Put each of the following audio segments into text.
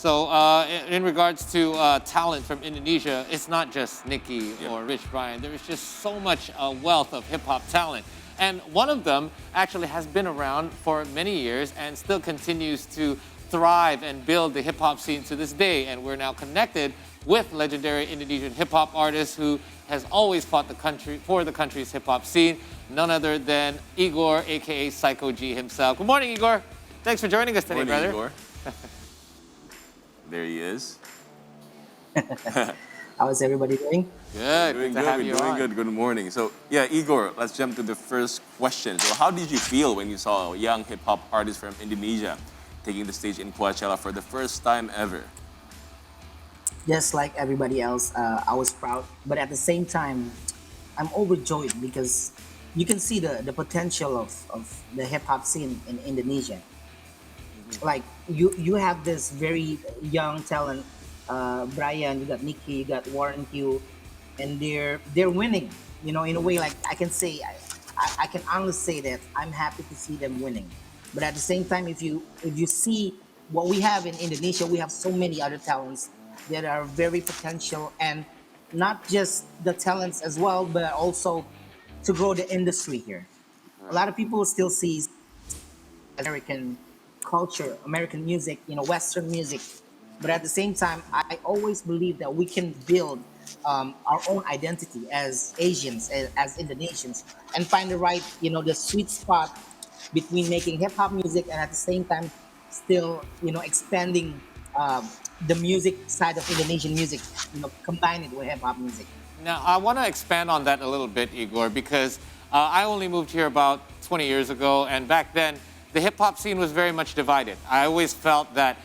So in regards to talent from Indonesia, it's not just Nicki or Rich Brian. There is just so much wealth of hip hop talent. And one of them actually has been around for many years and still continues to thrive and build the hip hop scene to this day. And we're now connected with legendary Indonesian hip hop artist who has always fought the country for the country's hip hop scene, none other than Igor, aka Saykoji himself. Good morning, Igor. Thanks for joining us today, brother. Igor. There he is. How is everybody doing? Good. Doing good to good. have We're you doing on. good. Good morning. So yeah, Igor, let's jump to the first question. So how did you feel when you saw a young hip hop artist from Indonesia taking the stage in Coachella for the first time ever? Just like everybody else, I was proud, but at the same time, I'm overjoyed because you can see the potential of the hip hop scene in Indonesia. Like you have this very young talent, Brian, you got Nicky, you got Warren Q, and they're winning. You know, in a way, like I can say, I can honestly say that I'm happy to see them winning. But at the same time, if you see what we have in Indonesia, we have so many other talents that are very potential, and not just the talents as well, but also to grow the industry here. A lot of people still see American culture, American music, Western music. But at the same time, I always believe that we can build our own identity as Asians, as Indonesians, and find the right, the sweet spot between making hip hop music and at the same time still, expanding the music side of Indonesian music, combine it with hip hop music. Now, I want to expand on that a little bit, Igor, because I only moved here about 20 years ago, and back then, the hip hop scene was very much divided. I always felt that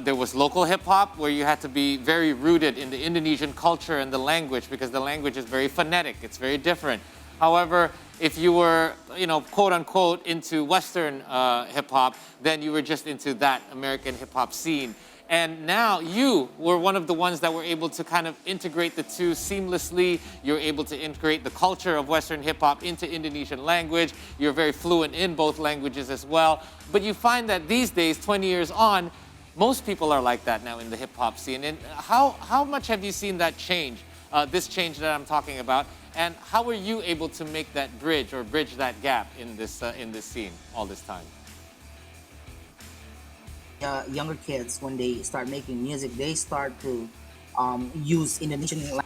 there was local hip hop where you had to be very rooted in the Indonesian culture and the language because the language is very phonetic, it's very different. However, if you were, quote unquote, into Western hip hop, then you were just into that American hip hop scene. And now you were one of the ones that were able to kind of integrate the two seamlessly. You're able to integrate the culture of Western hip hop into Indonesian language. You're very fluent in both languages as well. But you find that these days, 20 years on, most people are like that now in the hip hop scene. And how much have you seen that change, this change that I'm talking about? And how were you able to make that bridge or bridge that gap in this scene all this time? Younger kids, when they start making music, they start to use Indonesian language.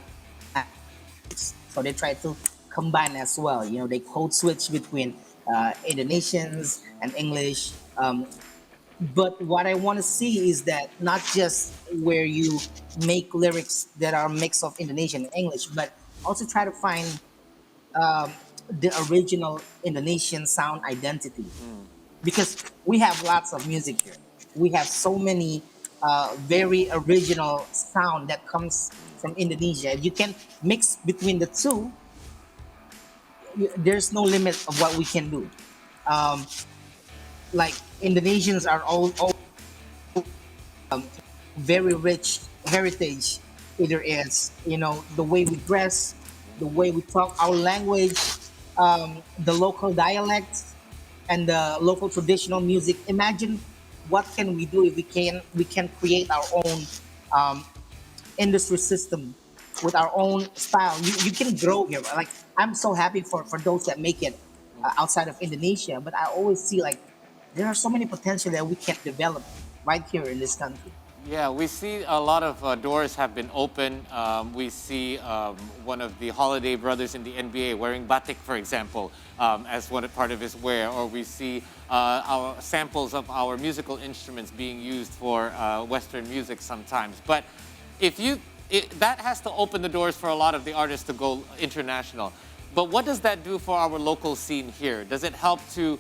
So they try to combine as well. They code switch between Indonesians and English. But what I want to see is that not just where you make lyrics that are a mix of Indonesian and English, but also try to find um, the original Indonesian sound identity, because we have lots of music here. We have so many very original sound that comes from Indonesia. If you can mix between the two, there's no limit of what we can do. Um, like Indonesians are all very rich heritage. Either it's the way we dress, the way we talk, our language, the local dialects, and the local traditional music. Imagine what can we do if we can create our own um, industry system with our own style. You can grow here. Like I'm so happy for those that make it outside of Indonesia, but I always see like there are so many potential that we can develop right here in this country. Yeah, we see a lot of doors have been open. We see one of the Holiday brothers in the NBA wearing batik, for example, as one part of his wear. Or we see our samples of our musical instruments being used for Western music sometimes. But if you, that has to open the doors for a lot of the artists to go international. But what does that do for our local scene here? Does it help to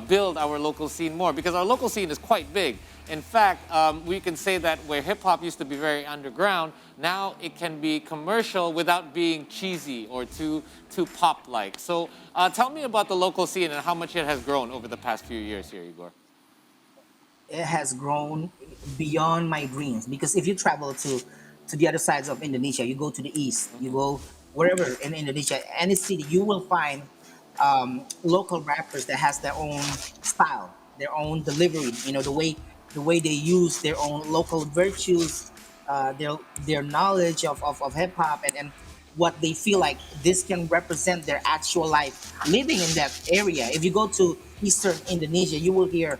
build our local scene more? Because our local scene is quite big. In fact, we can say that where hip hop used to be very underground, now it can be commercial without being cheesy or too pop-like. So tell me about the local scene and how much it has grown over the past few years here, Igor. It has grown beyond my dreams, because if you travel to the other sides of Indonesia, you go to the east, you go wherever in Indonesia, any city, you will find local rappers that has their own style, their own delivery. The way the way they use their own local virtues, their knowledge of hip hop, and what they feel like this can represent their actual life living in that area. If you go to Eastern Indonesia, you will hear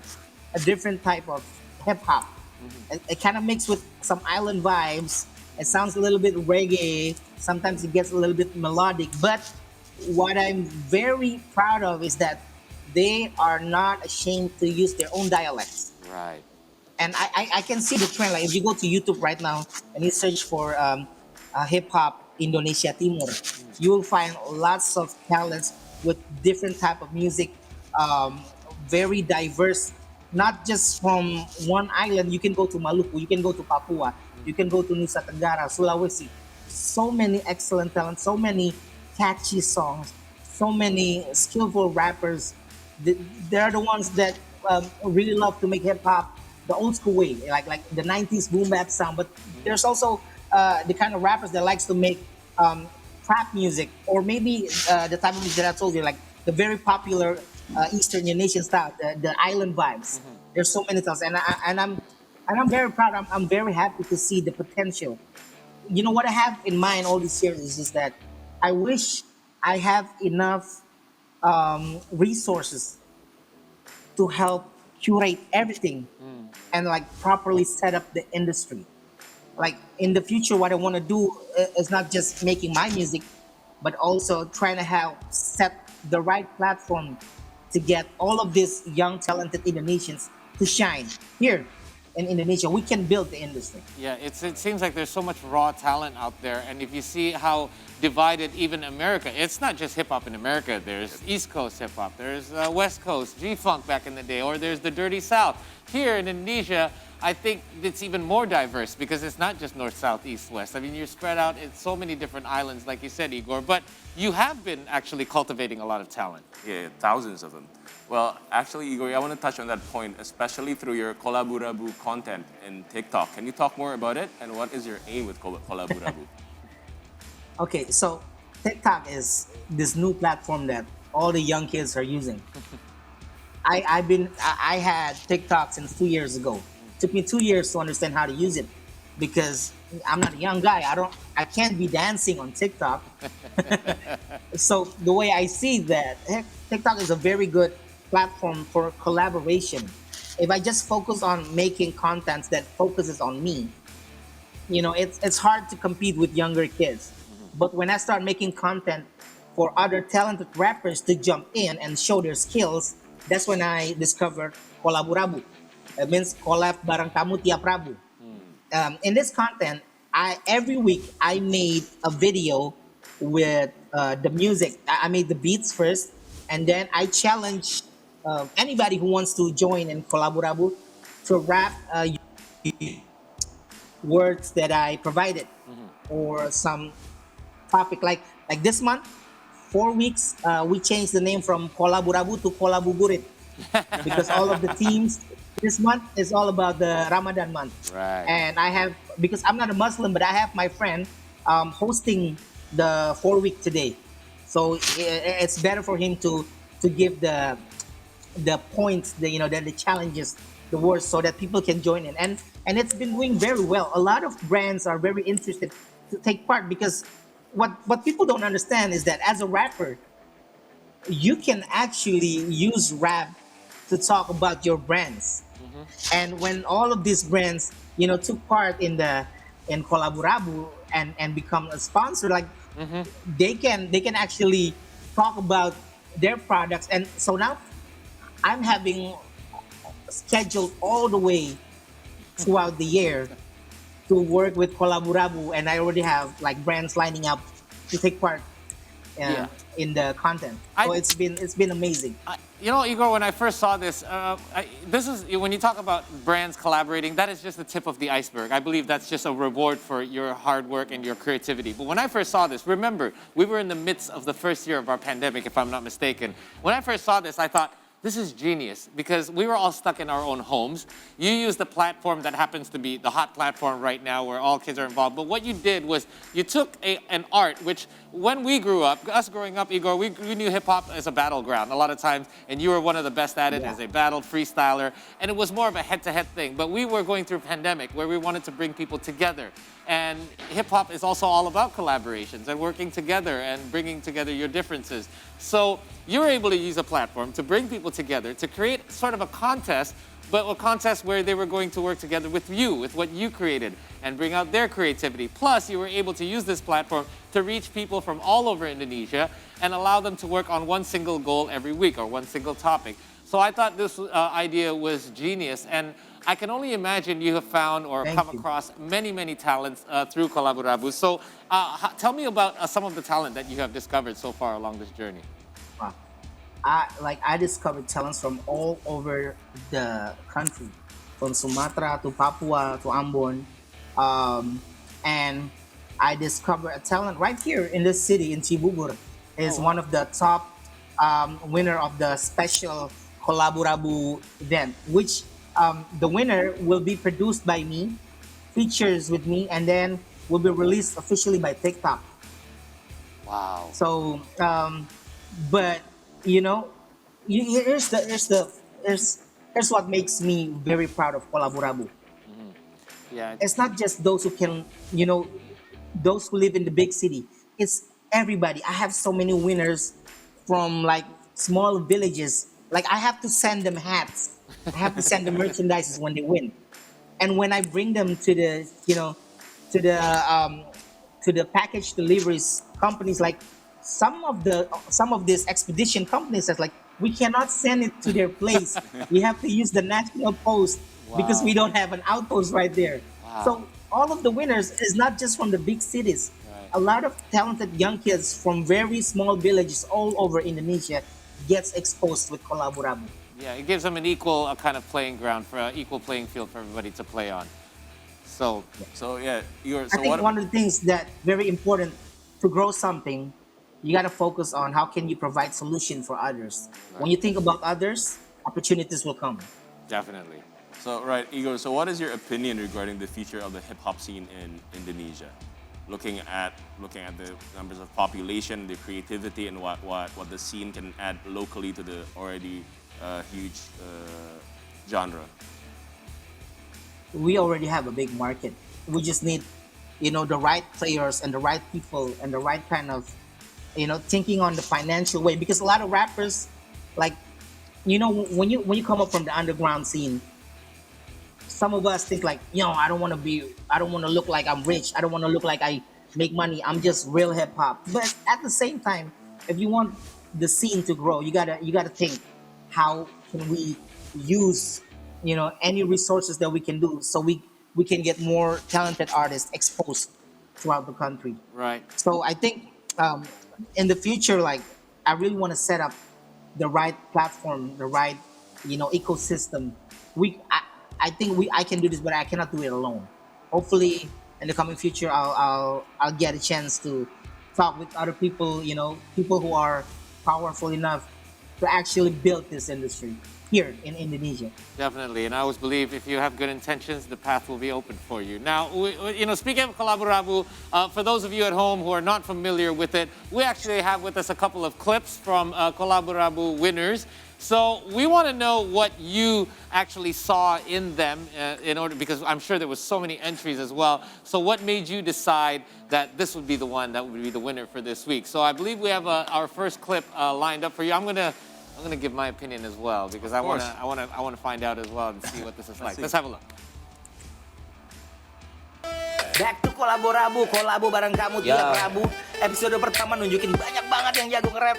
a different type of hip hop. It kind of mixed with some island vibes. It sounds a little bit reggae. Sometimes it gets a little bit melodic. But what I'm very proud of is that they are not ashamed to use their own dialects. Right. And I can see the trend. Like if you go to YouTube right now and you search for hip hop Indonesia Timur, you will find lots of talents with different type of music, um, very diverse. Not just from one island. You can go to Maluku, you can go to Papua, you can go to Nusa Tenggara, Sulawesi. So many excellent talents, so many catchy songs, so many skillful rappers. They're the ones that really love to make hip hop the old school way, like the '90s boom bap sound. But there's also the kind of rappers that likes to make trap music, or maybe the type of music that I told you, like the very popular Eastern Indonesian style, the island vibes. There's so many styles, and I'm very proud. I'm very happy to see the potential. You know what I have in mind all these years is just that I wish I have enough resources to help curate everything and like properly set up the industry. Like in the future, what I want to do is not just making my music, but also trying to help set the right platform to get all of these young talented Indonesians to shine here in Indonesia. We can build the industry. Yeah, it seems like there's so much raw talent out there, and if you see how divided even America, it's not just hip hop in America. There's East Coast hip hop, there's West Coast G Funk back in the day, or there's the Dirty South. Here in Indonesia, I think it's even more diverse because it's not just north, south, east, west. I mean, you're spread out in so many different islands, like you said, Igor. But you have been actually cultivating a lot of talent. Yeah, thousands of them. Well, actually, Igor, I want to touch on that point, especially through your Kolaburabu content in TikTok. Can you talk more about it? And what is your aim with Kolaburabu? Okay, so TikTok is this new platform that all the young kids are using. I had TikTok since 2 years ago. Took me 2 years to understand how to use it because I'm not a young guy. I can't be dancing on TikTok. So the way I see that, TikTok is a very good platform for collaboration. If I just focus on making content that focuses on me, it's hard to compete with younger kids. But when I start making content for other talented rappers to jump in and show their skills, that's when I discovered Kolaburabu. It means collab bareng kamu tiap Rabu. In this content, I every week I made a video with the music. I made the beats first, and then I challenged anybody who wants to join in Kolaburabu to rap words that I provided, or some topic like this month. 4 weeks, we changed the name from Kolaburabu to Kolabuburit because all of the teams this month is all about the Ramadan month. Right. And I have, because I'm not a Muslim, but I have my friend hosting the 4 week today. So it's better for him to give the points, the challenges, the words, so that people can join in. And it's been doing very well. A lot of brands are very interested to take part because what people don't understand is that as a rapper, you can actually use rap to talk about your brands. And when all of these brands, took part in Kolaburabu and become a sponsor, like they can actually talk about their products. And so now I'm having scheduled all the way throughout the year to work with Kolaburabu, and I already have like brands lining up to take part Yeah. in the content. So it's been amazing. Igor, when I first saw this, this is when you talk about brands collaborating, that is just the tip of the iceberg. I believe that's just a reward for your hard work and your creativity. But when I first saw this, remember, we were in the midst of the first year of our pandemic, if I'm not mistaken. When I first saw this, I thought, this is genius because we were all stuck in our own homes. You used the platform that happens to be the hot platform right now where all kids are involved. But what you did was you took an art, which when we grew up, us growing up, Igor, we knew hip hop as a battleground a lot of times. And you were one of the best at it as a battle freestyler. And it was more of a head-to-head thing. But we were going through a pandemic where we wanted to bring people together. And hip hop is also all about collaborations and working together and bringing together your differences. So you were able to use a platform to bring people together, to create sort of a contest, but a contest where they were going to work together with you, with what you created, and bring out their creativity. Plus, you were able to use this platform to reach people from all over Indonesia and allow them to work on one single goal every week or one single topic. So I thought this idea was genius, and I can only imagine you have found or come across many, many talents through Kolaborabu. So tell me about some of the talent that you have discovered so far along this journey. Wow. I discovered talents from all over the country, from Sumatra to Papua to Ambon, and I discovered a talent right here in this city in Cibubur. Is one of the top winner of the special Kolaborabu event, which the winner will be produced by me, features with me, and then will be released officially by TikTok. Wow. So, but you know, here's what makes me very proud of Kolaborabu. Yeah. It's not just those who can, those who live in the big city. It's everybody. I have so many winners from like small villages. Like I have to send them hats. I have to send them merchandises when they win. And when I bring them to the, to the package deliveries companies, like some of these expedition companies says like we cannot send it to their place. We have to use the national post because we don't have an outpost right there. So all of the winners is not just from the big cities. A lot of talented young kids from very small villages all over Indonesia gets exposed with Kolaborabu. Yeah, it gives them an equal kind of playing ground for equal playing field for everybody to play on. So yeah, I think one of the things that very important to grow something, you got to focus on how can you provide solution for others. When you think about others, opportunities will come. definitely. So, right, Igor, so what is your opinion regarding the future of the hip-hop scene in Indonesia? Looking at the numbers of population, the creativity, and what the scene can add locally to the already huge genre. We already have a big market. We just need, the right players and the right people and the right kind of, thinking on the financial way. Because a lot of rappers, like, when you come up from the underground scene, some of us think like, I don't want to look like I'm rich. I don't want to look like I make money. I'm just real hip hop. But at the same time, if you want the scene to grow, you gotta think, how can we use, any resources that we can do so we can get more talented artists exposed throughout the country. Right. So I think in the future, like I really want to set up the right platform, the right, ecosystem. I think I can do this, but I cannot do it alone. Hopefully, in the coming future, I'll get a chance to talk with other people, people who are powerful enough to actually build this industry here in Indonesia. Definitely, and I always believe if you have good intentions, the path will be open for you. Now, speaking of Kolaborabu, for those of you at home who are not familiar with it, we actually have with us a couple of clips from Kolaborabu winners. So we want to know what you actually saw in them because I'm sure there was so many entries as well. So what made you decide that this would be the one that would be the winner for this week? So I believe we have our first clip lined up for you. I'm gonna give my opinion as well because I wanna find out as well and see what this is like. Let's have a look. Back to Kolaborabu, kolabo bareng kamu tiap Rabu. Episode pertama nunjukin banyak banget yang jago nge-rap.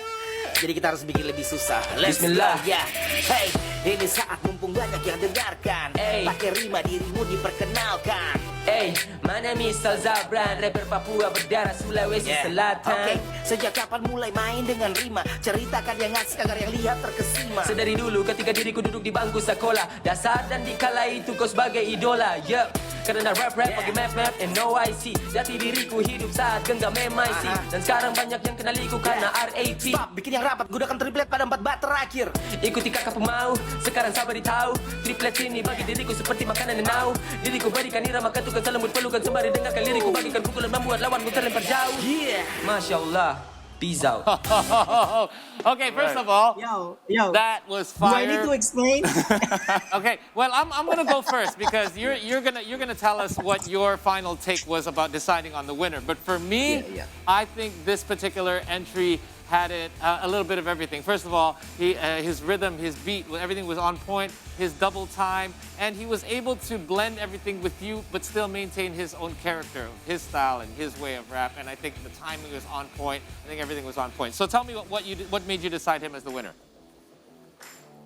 Jadi kita harus bikin lebih susah. Bismillah. Ya. Hey, ini saat mumpung banyak yang dengarkan. Pakai rima dirimu diperkenalkan. Mana misal Zabran, rapper Papua berdarah Sulawesi Selatan. Oke, sejak kapan mulai main dengan rima? Ceritakan yang asik agar yang lihat terkesima. Sedari dulu ketika diriku duduk di bangku sekolah, dasar dan dikala itu kau sebagai idola. Karena rap pakai map and no IC. Jati diriku hidup saat genggam MIC. Dan sekarang banyak yang kenaliku karena RAP. Stop, bikin yang rapat, gunakan triplet pada 4 bat terakhir. Ikuti kakak pemau, sekarang sabar tahu. Triplet ini bagi diriku seperti makanan yang nau. Diriku berikan irama ketukan selembut pelukan sembari dengarkan liriku bagikan pukulan membuat lawanku terlempar jauh. Masya Allah. Peace out. Okay, first of all, Yo, that was do I fire. need to explain? Okay, well, I'm gonna go first because you're gonna tell us what your final take was about deciding on the winner. But for me, I think this particular entry had it a little bit of everything. First of all, his rhythm, his beat, everything was on point. His double time, and he was able to blend everything with you, but still maintain his own character, his style, and his way of rap. And I think the timing was on point. I think everything was on point. So tell me what made you decide him as the winner?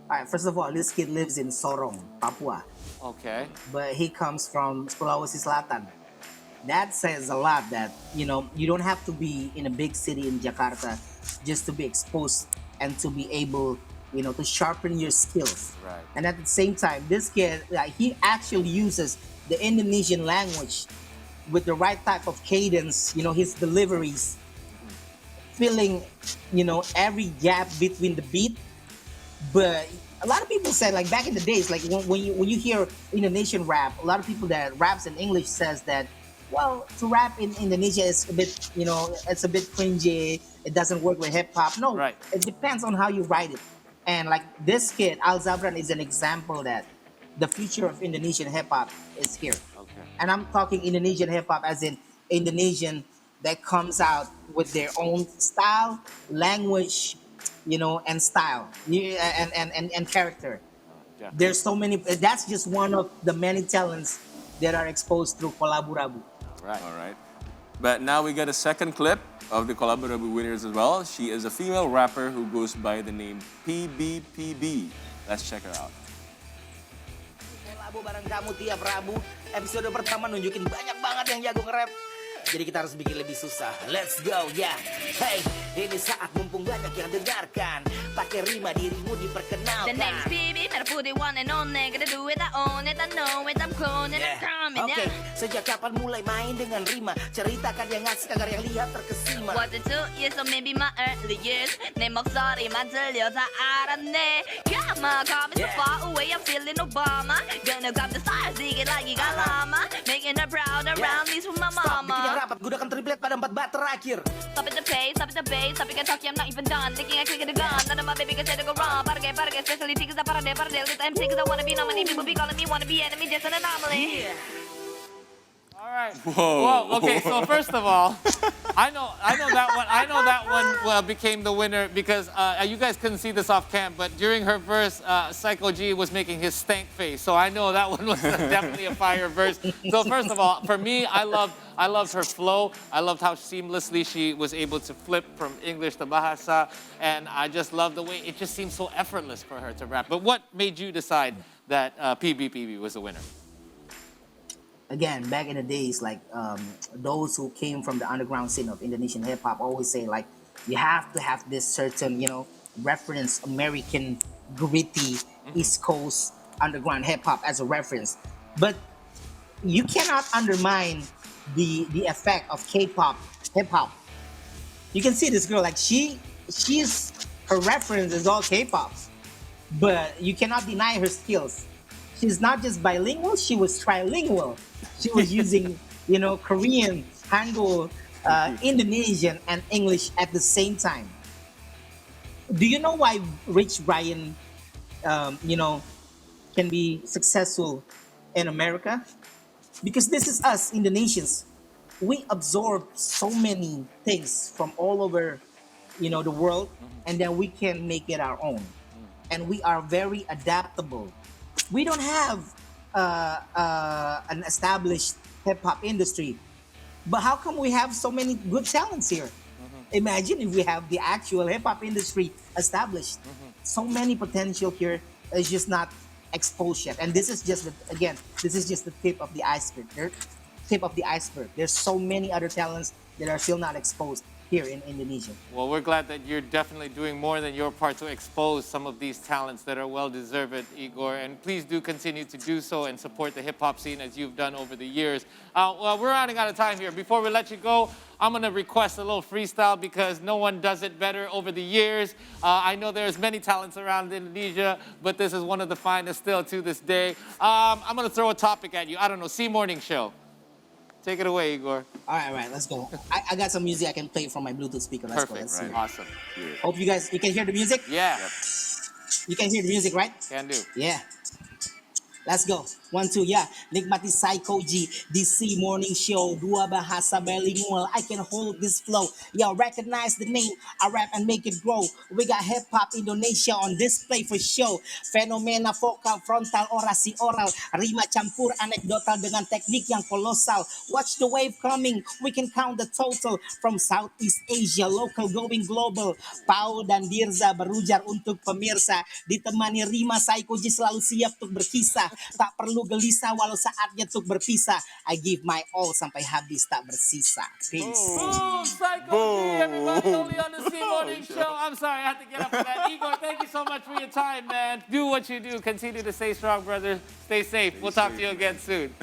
All right, first of all, this kid lives in Sorong, Papua, Okay. but he comes from Sulawesi Selatan. That says a lot that, you don't have to be in a big city in Jakarta just to be exposed and to be able, to sharpen your skills. Right. And at the same time, this kid, he actually uses the Indonesian language with the right type of cadence, his deliveries, filling, every gap between the beat. But a lot of people said, like back in the days, like when you hear Indonesian rap, a lot of people that raps in English says that, well, to rap in Indonesia is a bit, it's a bit cringy. It doesn't work with hip hop. No, Right. It depends on how you write it. And like this kid, Al Zabran is an example that the future of Indonesian hip hop is here. Okay. And I'm talking Indonesian hip hop as in Indonesian that comes out with their own style, language, and style, and character. Yeah. There's so many. That's just one of the many talents that are exposed through Kolaburabu. Right. All right. But now we get a second clip of the Collaborative winners as well. She is a female rapper who goes by the name PBPB. Let's check her out. Kolabo bareng kamu tiap Rabu. Episode pertama nunjukin banyak banget yang jago nge-rap. Jadi kita harus bikin lebih susah. Let's go, ya. Hey, ini saat mumpung banyak yang dengarkan. Pakai rima dirimu diperkenalkan. The name's BB, better put it one and only. Gonna do it, I own it, I know it, I'm clone it, I'm coming, Oke, yeah. sejak kapan mulai main dengan rima? Ceritakan yang asik agar yang lihat terkesima. Was it 2 years or maybe my early years? 내 목소리만 들려 다 알았네. Got my comments so far away, I'm feeling Obama. Gonna grab the stars, dig it like you got llama. Making her proud around these with my Stop, bikin yang mama. rapat, gunakan triplet pada 4 bat terakhir. Stop at the pace, stop at the bass. Stop again talking, I'm not even done. Thinking I click the gun. None of my baby can say to go wrong. Parage, especially because I parade. With MC, cause I wanna be nominee. People be calling me, wanna be enemy, just an anomaly. All right. Whoa. Well, okay. So first of all, I know that one. I know that one became the winner because you guys couldn't see this off cam, but during her verse, Saykoji was making his stank face. So I know that one was definitely a fire verse. So first of all, for me, I loved her flow. I loved how seamlessly she was able to flip from English to Bahasa, and I just love the way it just seemed so effortless for her to rap. But what made you decide that PBPB was the winner? Again, back in the days, like those who came from the underground scene of Indonesian hip hop always say, like, you have to have this certain, reference, American gritty East Coast underground hip hop as a reference. But you cannot undermine the effect of K-pop hip hop. You can see this girl, like her reference is all K-pop, but you cannot deny her skills. She's not just bilingual, she was trilingual. She was using, Korean, Hangul, Indonesian, and English at the same time. Do you know why Rich Brian, can be successful in America? Because this is us, Indonesians. We absorb so many things from all over, the world, and then we can make it our own. And we are very adaptable. We don't have an established hip hop industry, but how come we have so many good talents here? Imagine if we have the actual hip hop industry established. So many potential here is just not exposed yet. And this is just the tip of the iceberg. Tip of the iceberg. There's so many other talents that are still not exposed. here in Indonesia. Well, we're glad that you're definitely doing more than your part to expose some of these talents that are well deserved, Igor. And please do continue to do so and support the hip hop scene as you've done over the years. Well, we're running out of time here. Before we let you go, I'm going to request a little freestyle because no one does it better over the years. I know there's many talents around Indonesia, but this is one of the finest still to this day. I'm going to throw a topic at you. I don't know, C Morning Show. Take it away, Igor. All right, let's go. I got some music I can play from my Bluetooth speaker. Let's Perfect. go. Let's see. Awesome. Hope you can hear the music. Yeah, You can hear the music, right? can do. Yeah. Let's go. 1, 2, yeah. Nikmati Saykoji, DC Morning Show. Dua bahasa bilingual. I can hold this flow. Yo, recognize the name. I rap and make it grow. We got hip hop Indonesia on display for show. Fenomena vokal, frontal, orasi oral. Rima campur anekdotal dengan teknik yang kolosal. Watch the wave coming. We can count the total. From Southeast Asia, local going global. Pau dan Dirza berujar untuk pemirsa. Ditemani Rima Saykoji selalu siap untuk berkisah. Tak perlu gelisah walau saatnya untuk berpisah. I give my all sampai habis tak bersisa. Peace. Boom, Saykoji, everybody, only on the C Morning Show. I'm sorry, I had to get up for that. Igor, thank you so much for your time, man. Do what you do. Continue to stay strong, brother. Stay safe. We'll talk to you again soon.